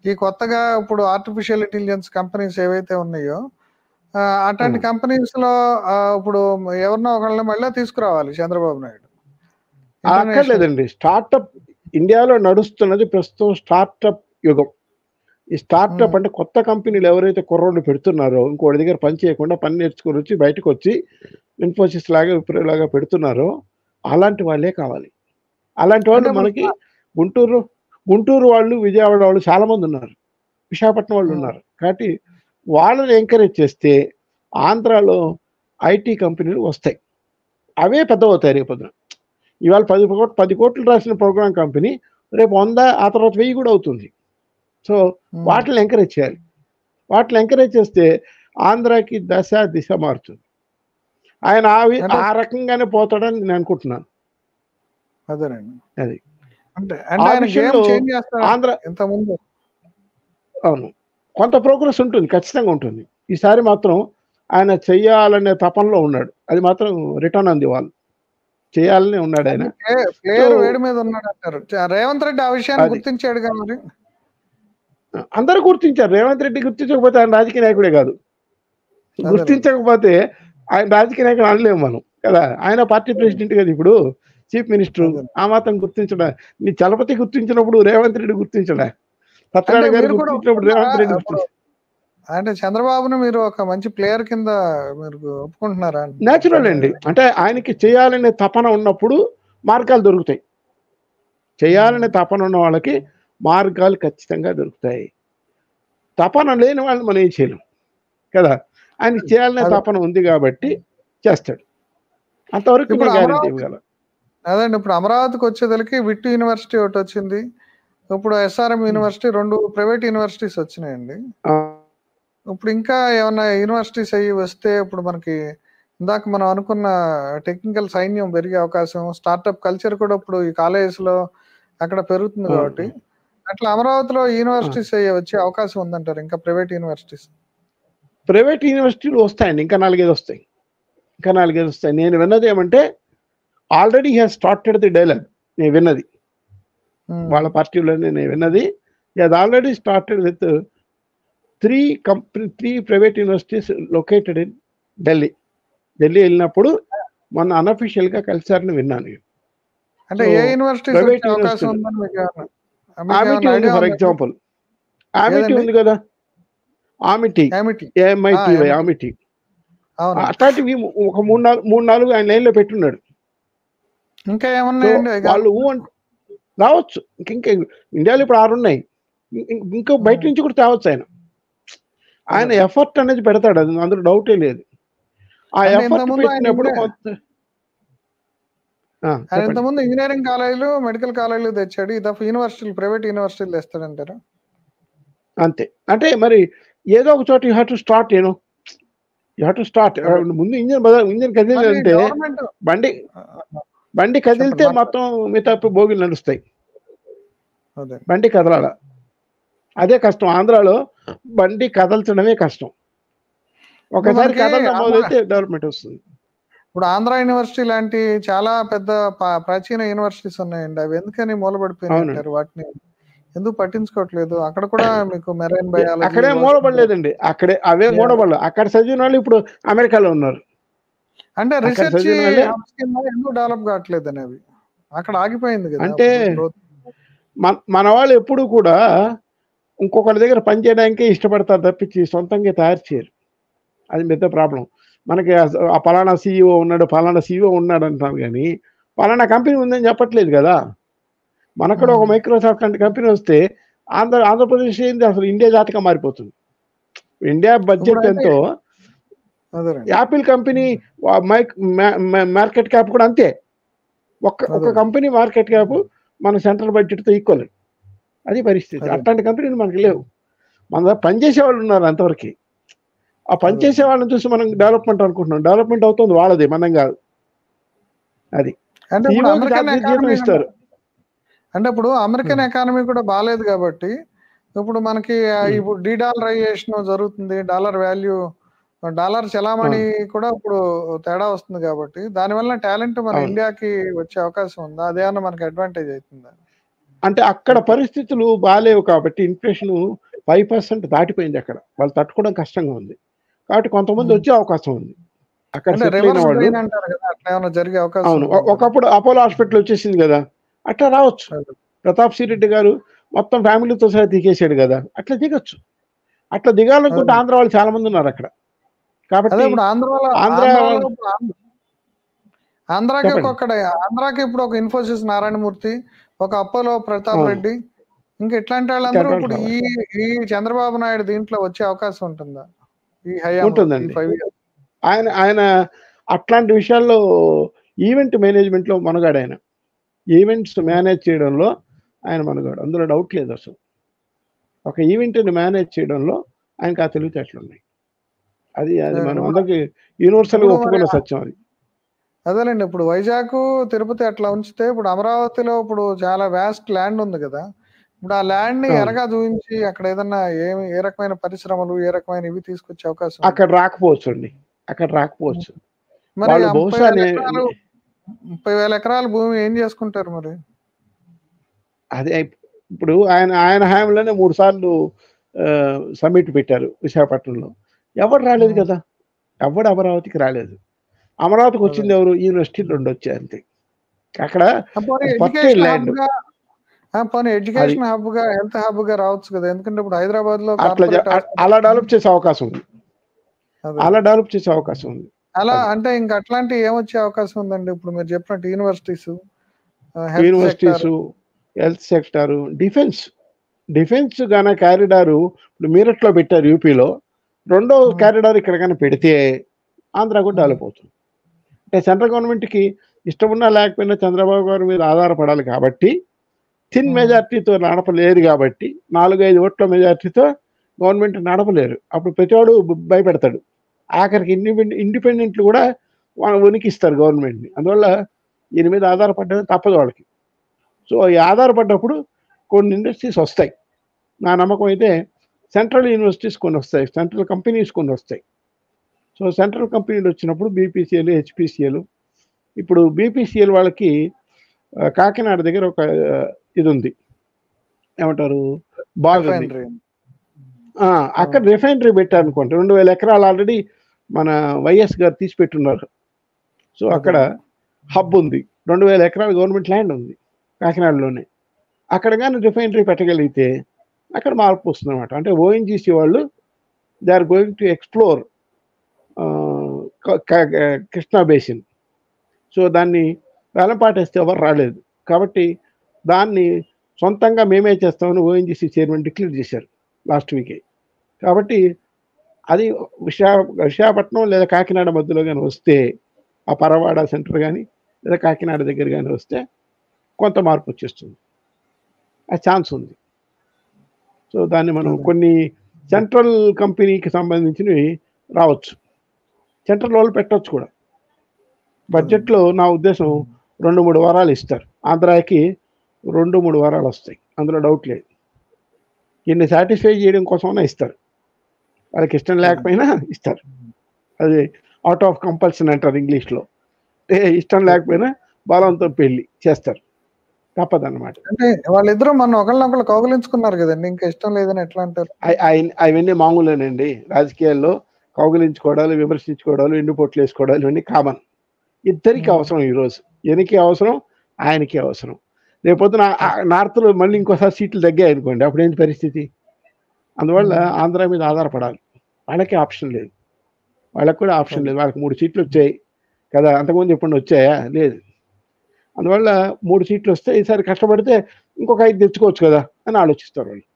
ఈ కొత్తగా ఇప్పుడు ఆర్టిఫిషియల్ ఇంటెలిజెన్స్ కంపెనీస్ ఏవైతే ఉన్నాయో ఆ! అట్లాంటి కంపెనీస్‌లో ఇప్పుడు ఎవరినో ఒకళ్ళని మళ్ళా తీసుకురావాలి చంద్రబాబు నాయుడు. ఇంటర్నేషనల్. అక్కర్లేదండి. స్టార్టప్ ఇండియాలో నడుస్తున్నది ప్రస్తుతం స్టార్టప్ యుగం. ఈ స్టార్టప్ హ్మ్. అంటే కొత్త కంపెనీలు ఎవరైతే కుర్రోళ్ళు పెడుతున్నారో, ఇంకోడి దగ్గర పని చేయకుండా పని నేర్చుకొనొచ్చి బయటకొచ్చి ఇన్ఫోసిస్ లాగా, విప్రో లాగా పెడుతున్నారో, అలాంటి వాళ్ళే కావాలి. అలాంటి అంటే వాళ్ళు ఇప్పుడు మనకి గుంటూరు గుంటూరు వాళ్ళు, విజయవాడ వాళ్ళు చాలామందున్నారు. విశాఖపట్నం హ్మ్. వాళ్ళున్నారు. కాబట్టి వాళ్ళని ఎంకరేజ్ చేస్తే ఆంధ్రాలో ఐటీ కంపెనీలు వస్తాయి. అవే పెద్దవవుతాయి రేపొద్దున. ఇవాళ 10,00,00,000 రాసిన ప్రోగ్రామ్ కంపెనీ రేపు 100 ఆ తర్వాత 1000 కూడా అవుతుంది. సో, హ్మ్. వాటిని ఎంకరేజ్ చేయాలి. వాటిని ఎంకరేజ్ చేస్తే ఆంధ్రాకి దశ, దిశ మారుతుంది. ఆయన అంటే ఆ రకంగానే పోతాడని నేను అనుకుంటున్నాను. అదేనండి. అది. అంటే ఆ ఆయన గేమ్ విషయంలో చేంజ్ చేస్తాడంట ఆంధ్ర ఇంతకుముందు. అవును. కొంత ప్రోగ్రెస్ ఉంటుంది. ఖచ్చితంగా ఉంటుంది. ఈసారి మాత్రం ఆయన చెయ్యాలనే తపనలో ఉన్నాడు. అది మాత్రం రిటర్న్ ఆన్ ది వాల్. చేయాలనే ఉన్నాడాయన. అంటే సో, ప్లేయర్ వేడి మీద ఉన్నాడంటారు. రేవంత్ రెడ్డి ఆ విషయాన్ని అది. గుర్తించాడుగా మరి. అందరూ గుర్తించారు. రేవంత్ రెడ్డి గుర్తించకపోతే ఆయన రాజకీయ నాయకుడే కాదు. అదేలెండి. గుర్తించకపోతే ఆయన రాజకీయ నాయకుడు అనలేము మనం కదా! ఆయన పార్టీ ప్రెసిడెంట్ కదా ఇప్పుడు. Chief minister. అదే. ఆ మాత్రం గుర్తించడా? నీ చలపతి గుర్తించినప్పుడు రేవంత్ రెడ్డి గుర్తించడా? అంటే సత్యనారాయణ గారు మీరు కూడా గుర్తించినప్పుడు ఒప్పుకున్నారా? రేవంత్ రెడ్డి ఇప్పుడు గుర్తించారు. అంటే చంద్రబాబుని మీరు ఒక మంచి ప్లేయర్ కింద మీరు ఒప్పుకుంటున్నారా? నేచురల్ అండి. అంటే ఆయనకి చేయాలనే తపన ఉన్నప్పుడు మార్గాలు దొరుకుతాయి. హ్మ్. చేయాలనే తపన ఉన్న వాళ్ళకి మార్గాలు ఖచ్చితంగా దొరుకుతాయి. తపన లేని వాళ్ళని మనం ఏం చేయలేం కదా. ఆయనకి చేయాలనే అదే తపన ఉంది కాబట్టి చేస్తాడు. అంతవరకు ఇప్పుడు నేను గ్యారెంటీ అమరావతి ఇవ్వగలను. అదండి ఇప్పుడు అమరావతికి వచ్చేదలికి విట్టు యూనివర్సిటీ ఒకటి వచ్చింది. ఇప్పుడు ఎస్ఆర్ఎం యూనివర్సిటీ 2 ప్రైవేట్ యూనివర్సిటీస్ వచ్చినాయండి. ఆ, ఇప్పుడు ఇంకా ఏమన్నా యూనివర్సిటీస్ అయ్యి వస్తే ఇప్పుడు మనకి ఇందాక మనం అనుకున్న టెక్నికల్ సైన్యం పెరిగే అవకాశం, స్టార్టప్ కల్చర్ కూడా ఇప్పుడు ఈ కాలేజెస్‌లో అక్కడ పెరుగుతుంది ఆ, కాబట్టి, అట్లా అమరావతిలో ఆ. యూనివర్సిటీస్ అయ్యి వచ్చే అవకాశం ఉందంటారు ఇంకా ప్రైవేట్ యూనివర్సిటీస్? ప్రైవేట్ యూనివర్సిటీలు వస్తాయండి. ఇంకా 4, 5 వస్తాయి. ఇంకా 4, 5 వస్తాయి. నేను విన్నది ఏమంటే already he has started the dialogue. నేను విన్నది హ్మ్. వాళ్ళ పార్టీలోనే నేను విన్నది. He has already started with 3 private universities located in Delhi. Delhi వెళ్ళినప్పుడు మొన్న అన్అఫీషియల్గా కలిసారని విన్నాను నేను. అంటే సో ఏ యూనివర్సిటీస్ ప్రైవేట్ వచ్చే అవకాశం యూనివర్సిటీలు ఉందని ఆమిటీ మీకేమన్నా ఉంది ఐడియా ఫర్ ఉందండి? ఎగ్జాంపుల్. ఆమిటీ ఏదండి? ఉంది కదా, ఆమిటీ, యామిటీ. AMITY, యామిటీ. ఆమిటీ. అవునండి. అట్లాంటివి ఒక 3, 4 ఆయన లైన్లో పెట్టున్నాడు. ఇంకా సో ఏమున్నాయండి అవి వాళ్ళు కాకుండా? రావచ్చు. ఇంకా ఇండియాలో ఇప్పుడు 6 ఉన్నాయి. ఇంకా బయట హ్మ్. నుంచి కూడా తేవచ్చు ఆయన. ఆయన అదే. ఎఫర్ట్ అనేది పెడతాడు, అది అందులో డౌటే లేదు. ఆ అంటే ఎఫర్ట్ ఇంతకుముందు పెట్టినప్పుడు ఆయన చెప్పండి. ఇంతకుముందు ఇంజినీరింగ్ కాలేజీలు, మెడికల్ కాలేజీలు తెచ్చాడు. ఈ దఫా యూనివర్సిటీలు, ప్రైవేట్ యూనివర్సిటీలు తెస్తాడంటారా? అంతే. అంటే మరి ఏదో ఒక చోట you have to start you have to start. అదే. ముందు ఇంజిన్ మరి కదిలిందంటే గవర్నమెంట్ బండి చెప్పండి కదిలితే మాట్లాడండి. మొత్తం మిగతా బోగిలు నడుస్తాయి. అదే. బండి కదలాల. అదే కష్టం. ఆంధ్రాలో బండి కదల్చడమే కష్టం. ఇప్పుడు ఒకసారి మనకి కదలడం ఆంధ్ర మొదలైతే డెవలప్మెంట్ వస్తుంది. ఇప్పుడు ఆంధ్ర యూనివర్సిటీ లాంటి చాలా పెద్ద ప్రాచీన యూనివర్సిటీస్ ఉన్నాయండి. అవి ఎందుకని మూలపడిపోయినాయి అవునండి. అంటారు? వాటిని ఎందుకు పట్టించుకోవట్లేదు? అక్కడ కూడా మీకు మెరైన్ బయాలజీ, అక్కడే ఓషన్ మూడబడలేదండి. అవే మూడబడలేదు. అక్కడ చదివిన వాళ్ళు ఇప్పుడు అమెరికాలో ఉన్నారు. అంటే అక్కడ రిసెర్చ్ చదివిన వాళ్ళే. హబ్స్ కింద ఎందుకు డెవలప్ కావట్లేదని అవి? అక్కడ ఆగిపోయింది కదా అంటే అప్పుడు గ్రోత్. మన వాళ్ళు ఎప్పుడు కూడా ఇంకొకరి దగ్గర పని చేయడానికే ఇష్టపడతారు తప్పించి సొంతంగా తయారు చేయరు. అది పెద్ద ప్రాబ్లం. మనకి ఆ పలానా సీఈఓ ఉన్నాడు అంటాం కానీ పలానా కంపెనీ ఉందని చెప్పట్లేదు కదా. మనకు కూడా ఒక మైక్రోసాఫ్ట్ లాంటి కంపెనీ వస్తే ఆంధ్రప్రదేశ్ ఏంది అసలు ఇండియా జాతకం మారిపోతుంది. ఇండియా బడ్జెట్ ఇప్పుడైతే ఎంతో అదేనండి. యాపిల్ కంపెనీ మార్కెట్ క్యాప్ కూడా అంతే. ఒక కంపెనీ మార్కెట్ క్యాప్ మన సెంట్రల్ బడ్జెట్తో ఈక్వల్. అది పరిస్థితి. అదే. అట్లాంటి కంపెనీలు మనకి లేవు. మన దగ్గర పనిచేసే వాళ్ళు ఉన్నారు అంతవరకు. ఆ పనిచేసే వాళ్ళని చూసి మనం డెవలప్మెంట్ అనుకుంటున్నాం. డెవలప్మెంట్ అవుతుంది వాళ్ళది, మనం కాదు. అది అంటే ఇప్పుడు సీఈఓకి అమెరికన్ జీతం ఎకానమీ ఇస్తారు. అంటే ఇప్పుడు అమెరికన్ ఎకానమీ కూడా బాలేదు కాబట్టి ఇప్పుడు మనకి ఇప్పుడు డీడాలరైజేషన్ జరుగుతుంది. డాలర్ వాల్యూ డాలర్ చలామణి కూడా ఇప్పుడు తేడా వస్తుంది కాబట్టి దానివల్ల టాలెంట్ మన అవును. ఇండియాకి వచ్చే అవకాశం ఉందా? అదేమన్నా మనకి అడ్వాంటేజ్ అవుతుందా? అంటే అక్కడ పరిస్థితులు బాలేవు కాబట్టి ఇన్ఫ్లేషన్ 5% దాటిపోయింది. అక్కడ వాళ్ళు తట్టుకోవడం కష్టంగా ఉంది కాబట్టి కొంతమంది వచ్చే అవకాశం ఉంది. అక్కడ అంటే సెటిల్ అయిన రివర్స్ వాళ్ళు. బ్రెయిన్ అంటారు కదా, అట్లా ఏమైనా జరిగే అవకాశం అవును. ఉందంటారా? ఒకప్పుడు అపోలో హాస్పిటల్ వచ్చేసింది కదా, అట్లా రావచ్చు. ప్రతాప్ సిరెడ్డి గారు మొత్తం ఫ్యామిలీతో సహా దిగేసాడు కదా, అట్లా దిగొచ్చు. అట్లా దిగాలనుకుంటే ఆంధ్ర వాళ్ళు చాలా మంది ఉన్నారు అక్కడ. కాబట్టి ఇప్పుడు ఆంధ్ర ఆంధ్రాకి చెప్పండి. ఆంధ్రాకి ఇప్పుడు ఒక ఇన్ఫోసిస్ నారాయణమూర్తి, ఒక అపోలో ప్రతాప్ అవును. రెడ్డి, ఇంకా ఇట్లాంటి వాళ్ళందరూ ఇట్లాంటి ఇప్పుడు వాళ్ళు ఈ చంద్రబాబు నాయుడు దీంట్లో వచ్చే అవకాశం ఉంటుందా ఈ హయాంలో, ఈ ఉంటుందండి. 5 ఇయర్స్? ఆయన అట్లాంటి విషయాల్లో ఈవెంట్ మేనేజ్మెంట్లో మనగాడు ఆయన. ఈవెంట్స్ మేనేజ్ చేయడంలో ఆయన మనగాడు, అందులో డౌట్ లేదు అసలు. ఒక ఈవెంట్ని మేనేజ్ చేయడంలో ఆయనకు ఆ తెలివితేటలు ఉన్నాయి. అది మనం అందరికి యూనివర్సల్గా ఇప్పుడు మరి ఒప్పుకున్న సత్యం అది. అదేలేండి. ఇప్పుడు వైజాగ్, తిరుపతి అట్లా ఉంచితే ఇప్పుడు అమరావతిలో ఇప్పుడు చాలా వాస్ట్ ల్యాండ్ ఉంది కదా. ఇప్పుడు ఆ ల్యాండ్‌ని అవును. ఎరగా చూయించి అక్కడ ఏదన్నా ఏ రకమైన పరిశ్రమలు, ఏ రకమైన ఇవి తీసుకొచ్చే అవకాశం అక్కడ ఉందా? రాకపోవచ్చు అండి. అక్కడ రాకపోవచ్చు. మరి వాళ్ళు ఆ బహుశా 30,000 ఎకరాల భూమి ఏం చేసుకుంటారు మరి? అదే ఇప్పుడు ఆయన హయాంలోనే 3 సార్లు సమ్మిట్ పెట్టారు విశాఖపట్నంలో. ఎవరు రాలేదు కదా. ఎవడు అమరావతికి రాలేదు. అమరావతికి వచ్చింది ఎవరు? యూనివర్సిటీలు 2 వచ్చాయి అంతే. అక్కడ పోనీ ఫర్టైల్ ఎడ్యుకేషన్ ల్యాండ్. హబ్‌గా, హెల్త్ హబ్‌గా రావచ్చు కదా. ఎందుకంటే ఇప్పుడు హైదరాబాద్‌లో అట్లా కార్పొరేట్ అలా డెవలప్ చేసే అవకాశం ఉంది. అదే. అలా డెవలప్ చేసే అవకాశం ఉంది. అలా అది. అంటే ఇంక అట్లాంటివి ఏమొచ్చే అవకాశం ఉందండి? ఇప్పుడు మీరు చెప్పినట్టు universities, health sector. Universities, health sector, defence. Defence గాన కారిడారు ఇప్పుడు మీరట్లో పెట్టారు యూపీలో, రెండో కారిడార్ ఇక్కడ కానీ పెడితే ఆంధ్ర కూడా డెవలప్ అవుతుంది. అంటే సెంట్రల్ గవర్నమెంట్కి ఇష్టం ఉన్నా లేకపోయినా చంద్రబాబు గారి మీద ఆధారపడాలి కాబట్టి, థిన్ మెజార్టీతో నడపలేరు కాబట్టి, 4-5 ఓట్ల మెజార్టీతో గవర్నమెంట్ నడపలేరు. అప్పుడు ప్రతివాడు భయపెడతాడు. ఆఖరికి ఇండిపెండెంట్లు కూడా ఉనికిస్తారు గవర్నమెంట్ని. అందువల్ల దీని మీద ఆధారపడడం తప్పదు వాళ్ళకి. సో ఈ ఆధారపడ్డప్పుడు కొన్ని ఇండస్ట్రీస్ వస్తాయి. నా నమ్మకం అయితే సెంట్రల్ యూనివర్సిటీస్ కొన్ని వస్తాయి, సెంట్రల్ కంపెనీస్ కొన్ని వస్తాయి. సో సెంట్రల్ కంపెనీలు వచ్చినప్పుడు బీపీసీఎల్, హెచ్పిసిఎల్, ఇప్పుడు బీపీసీఎల్ వాళ్ళకి కాకినాడ దగ్గర ఒక ఇది ఉంది, ఏమంటారు, బాగుంది. అక్కడ రిఫైనరీ పెట్టారు అనుకోండి. 2000 ఎకరాలు ఆల్రెడీ మన వైఎస్ గారు తీసి పెట్టున్నారు. సో అక్కడ హబ్ ఉంది, 2000 ఎకరాలు గవర్నమెంట్ ల్యాండ్ ఉంది కాకినాడలోనే. అక్కడ కానీ రిఫైనరీ పెట్టగలిగితే అక్కడ మార్పు వస్తుంది అనమాట. అంటే ఓఎన్జీసీ వాళ్ళు they are going to explore Krishna basin. So దాన్ని వేలంపాటేస్తే ఎవరు రాలేదు కాబట్టి దాన్ని సొంతంగా మేమే చేస్తామని ఓఎన్జీసీ చైర్మన్ డిక్లేర్ చేశారు లాస్ట్ వీకే. కాబట్టి అది విశాఖపట్నం లేదా కాకినాడ మధ్యలో కానీ వస్తే, ఆ పరవాడ సెంటర్ కానీ లేదా కాకినాడ దగ్గర కానీ వస్తే కొంత మార్పు వచ్చేస్తుంది, ఆ ఛాన్స్ ఉంది. సో దాన్ని మనం కొన్ని సెంట్రల్ కంపెనీకి సంబంధించినవి రావచ్చు, సెంట్రల్ వాళ్ళు పెట్టవచ్చు కూడా. బడ్జెట్లో నా ఉద్దేశం 2-3 వారాలు ఇస్తారు. ఆంధ్రాకి 2-3 వారాలు వస్తాయి, అందులో డౌట్ లేదు. దీన్ని సాటిస్ఫై చేయడం కోసమైనా ఇస్తారు, వాళ్ళకి ఇష్టం లేకపోయినా ఇస్తారు. అది అవుట్ ఆఫ్ కంపల్షన్ అంటారు ఇంగ్లీష్లో. ఇష్టం లేకపోయినా బలంతో పెళ్లి చేస్తారు, తప్పదన్నమాట. అంటే వాళ్ళిద్దరూ మన ఒకళ్ళనొకళ్ళు కౌగిలించుకున్నారు కదండి, ఇంకా ఇష్టం లేదని ఎట్లా అంటారు? అవన్నీ మామూలేనండి రాజకీయాల్లో. కౌగిలించుకోవడాలు, విమర్శించుకోవడాలు, ఎండుపోట్లు వేసుకోవడాలు ఇవన్నీ కామన్. ఇద్దరికి అవసరం. ఈరోజు ఈయనకి అవసరం, ఆయనకి అవసరం. రేపొద్దున నార్త్లో మళ్ళీ ఇంకోసారి సీట్లు తగ్గాయి అనుకోండి, అప్పుడు ఏంటి పరిస్థితి? అందువల్ల ఆంధ్ర మీద ఆధారపడాలి. వాళ్ళకి ఆప్షన్ లేదు, వాళ్ళకి కూడా ఆప్షన్ లేదు. వాళ్ళకి 3 సీట్లు వచ్చాయి కదా, అంతకుముందు ఎప్పుడు వచ్చాయా? లేదు. అందువల్ల 3 సీట్లు వస్తే ఈసారి కష్టపడితే ఇంకొక 5 తెచ్చుకోవచ్చు కదా అని ఆలోచిస్తారు వాళ్ళు.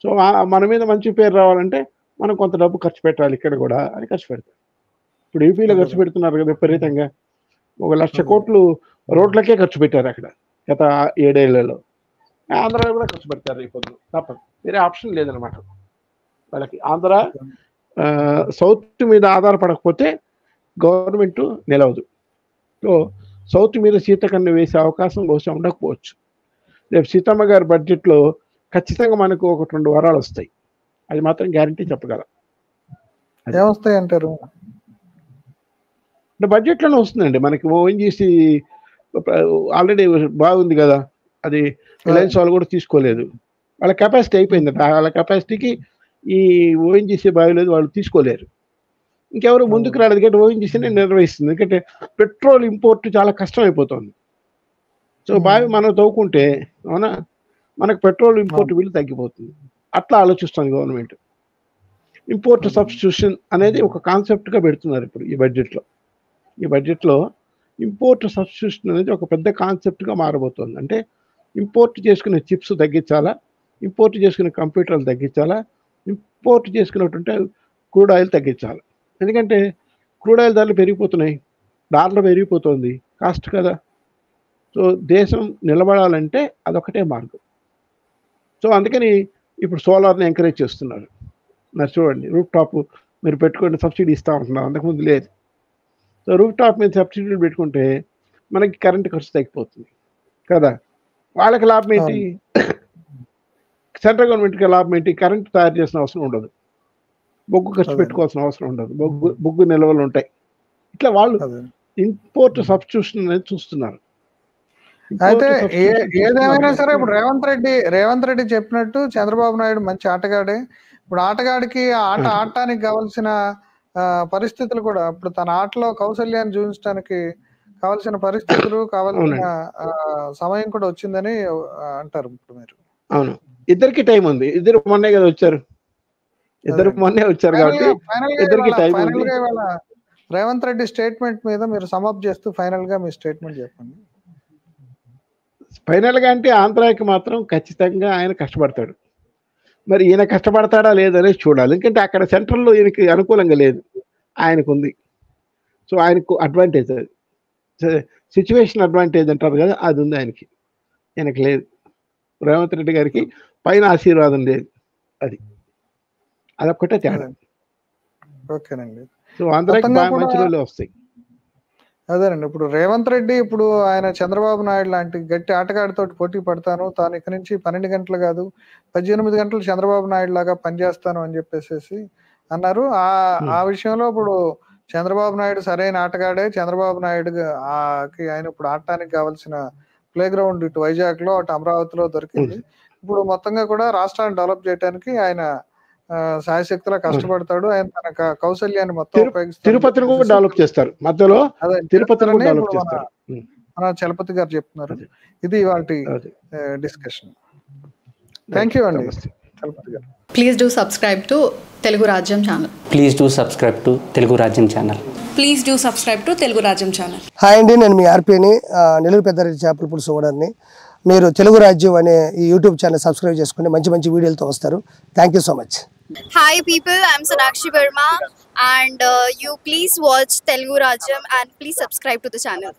సో మన మీద మంచి పేరు రావాలంటే మనం కొంత డబ్బు ఖర్చు పెట్టాలి ఇక్కడ కూడా అని ఖర్చు పెడతారు. ఇప్పుడు యూపీలో ఖర్చు పెడుతున్నారు కదా విపరీతంగా, 1,00,000 కోట్లు రోడ్లకే ఖర్చు పెట్టారు అక్కడ గత 7 ఏళ్లలో. ఆంధ్రాలో కూడా ఖర్చు పెడతారు ఇప్పుడు, తప్పదు, వేరే ఆప్షన్ లేదనమాట వాళ్ళకి. ఆంధ్ర సౌత్ మీద ఆధారపడకపోతే గవర్నమెంట్ నిలవదు. సో సౌత్ మీద సీతకన్ను వేసే అవకాశం బహుశా ఉండకపోవచ్చు. రేపు సీతమ్మ గారి బడ్జెట్లో ఖచ్చితంగా మనకు 1-2 వారాలు వస్తాయి, అది మాత్రం గ్యారంటీ చెప్పగలం. ఏమొస్తాయి అంటారు? అంటే బడ్జెట్లోనే వస్తుందండి మనకి. ఓఎన్జీసీ ఆల్రెడీ బాగుంది కదా, అది రిలయన్స్ వాళ్ళు కూడా తీసుకోలేదు, వాళ్ళ కెపాసిటీ అయిపోయింది. వాళ్ళ కెపాసిటీకి ఈ ఓఎన్జీసీ బాగలేదు, వాళ్ళు తీసుకోలేరు. ఇంకెవరు ముందుకు రాలేదు, ఎందుకంటే ఓఎన్జీసీనే నిర్వహిస్తుంది. ఎందుకంటే పెట్రోల్ ఇంపోర్ట్ చాలా కష్టం అయిపోతుంది. సో బావి మనం తవ్వుకుంటే అవునా, మనకు పెట్రోల్ ఇంపోర్ట్ బిల్లు తగ్గిపోతుంది. అట్లా ఆలోచిస్తుంది గవర్నమెంట్. ఇంపోర్ట్ సబ్స్టిట్యూషన్ అనేది ఒక కాన్సెప్ట్గా పెడుతున్నారు ఇప్పుడు ఈ బడ్జెట్లో. ఈ బడ్జెట్లో ఇంపోర్ట్ సబ్స్టిట్యూషన్ అనేది ఒక పెద్ద కాన్సెప్ట్గా మారబోతుంది. అంటే ఇంపోర్ట్ చేసుకునే చిప్స్ తగ్గించాలా, ఇంపోర్ట్ చేసుకునే కంప్యూటర్లు తగ్గించాలా, ఇంపోర్ట్ చేసుకున్నటువంటి క్రూడ్ ఆయిల్ తగ్గించాలి. ఎందుకంటే క్రూడ్ ఆయిల్ ధరలు పెరిగిపోతున్నాయి, డాలర్ పెరిగిపోతుంది, కాస్ట్ కదా. సో దేశం నిలబడాలంటే అదొకటే మార్గం. సో అందుకని ఇప్పుడు సోలార్ని ఎంకరేజ్ చేస్తున్నారు. మరి చూడండి, రూఫ్ టాప్ మీరు పెట్టుకుంటే సబ్సిడీ ఇస్తూ ఉంటున్నారు, అంతకుముందు లేదు. సో రూఫ్ టాప్ మీద సబ్సిడీలు పెట్టుకుంటే మనకి కరెంట్ ఖర్చు తగ్గిపోతుంది కదా. వాళ్ళకి లాభం ఏంటి? సెంట్రల్ గవర్నమెంట్కి లాభం ఏంటి? కరెంట్ తయారు చేసిన అవసరం ఉండదు, బొగ్గు ఖర్చు పెట్టుకోవాల్సిన అవసరం ఉండదు, బొగ్గు నిల్వలు ఉంటాయి. ఇట్లా వాళ్ళు ఇంపోర్ట్ సబ్స్టిట్యూషన్ అనేది చూస్తున్నారు. అయితే ఏదేమైనా సరే ఇప్పుడు రేవంత్ రెడ్డి చెప్పినట్టు చంద్రబాబు నాయుడు మంచి ఆటగాడే. ఇప్పుడు ఆటగాడికి ఆట ఆడటానికి కావాల్సిన పరిస్థితులు కూడా, ఇప్పుడు తన ఆటలో కౌశల్యాన్ని చూపించడానికి కావాల్సిన పరిస్థితులు, కావాల్సిన సమయం కూడా వచ్చిందని అంటారు ఇప్పుడు మీరు. అవును, ఇద్దరికి టైం ఉంది. ఇద్దరు మొన్నే కదా వచ్చారు, ఇద్దరు మొన్నే వచ్చారు కాబట్టి ఇద్దరికి టైం ఉంది. రేవంత్ రెడ్డి స్టేట్మెంట్ మీద మీరు సమప్ చేస్తూ ఫైనల్ గా మీ స్టేట్మెంట్ చెప్పండి. ఫైనల్గా అంటే ఆంధ్రాకి మాత్రం ఖచ్చితంగా ఆయన కష్టపడతాడు. మరి ఈయన కష్టపడతాడా లేదనేది చూడాలి. ఎందుకంటే అక్కడ సెంట్రల్‌లో ఈయనకి అనుకూలంగా లేదు. ఆయనకుంది. సో, ఆయనకు అడ్వాంటేజ్ అది. సిట్యుయేషన్ అడ్వాంటేజ్ అంటారు కదా! అది ఉంది ఆయనకి. ఈయనకి లేదు. రేవంత్ రెడ్డి గారికి పైన ఆశీర్వాదం లేదు. అది. అదొక్కటే తేడా. ఓకేనండి. సో, ఆంధ్రాకి మొత్తంగా కూడా మంచి రోజులే వస్తాయి. అదేనండి. ఇప్పుడు రేవంత్ రెడ్డి ఇప్పుడు ఆయన చంద్రబాబు నాయుడు లాంటి గట్టి ఆటగాడితోటి పోటీ పడతాను. తాను ఇక నుంచి 12 గంటలు గాదు, 18 గంటలు చంద్రబాబు నాయుడు లాగా పనిచేస్తాను అని జెప్పేసేసి అన్నారు. ఆ విషయంలో ఇప్పుడు చంద్రబాబు నాయుడు సరైన ఆటగాడే. చంద్రబాబు నాయుడు ఆయన ఇప్పుడు ఆడటానికి కావాల్సిన ప్లే గ్రౌండ్ ఇటు వైజాగ్‌లో, అటు అమరావతిలో దొరికింది. ఇప్పుడు మొత్తంగా కూడా రాష్ట్రాన్ని డెవలప్ చేయటానికి ఆయన శాయశక్తులా కష్టపడతాడు. ఆయన తన కౌశల్యాన్ని మొత్తం ఉపయోగిస్తాడు. తిరుపతిని కూడా డెవలప్ చేస్తారు. మధ్యలో అదే తిరుపతిని కూడా డెవలప్ ఇప్పుడు చేస్తారు. మన చలపతి గారు చెప్తున్నారు. అదే. ఇది ఇవాల్టి అదే. డిస్కషన్. థ్యాంక్ యూ అండి నమస్తే. చలపతి గారు. Please do subscribe to Telugu Rajyam channel. Please do subscribe to Telugu Rajyam channel. Please do subscribe to Telugu రాజ్యం ఛానల్. హాయ్ అండి, నేను మీ ఆర్పీని నెల్లూరు పెద్దారెడ్డి చేపల పులుసు ఓనర్ని. మీరు తెలుగు రాజ్యం అనే ఈ యూట్యూబ్ ఛానల్ సబ్స్క్రైబ్ చేసుకుని మంచి మంచి వీడియోలతో వస్తారు. Thank you so much. Hi people, I'm Sonakshi Verma and you please watch Telugu Rajyam and please subscribe to the channel.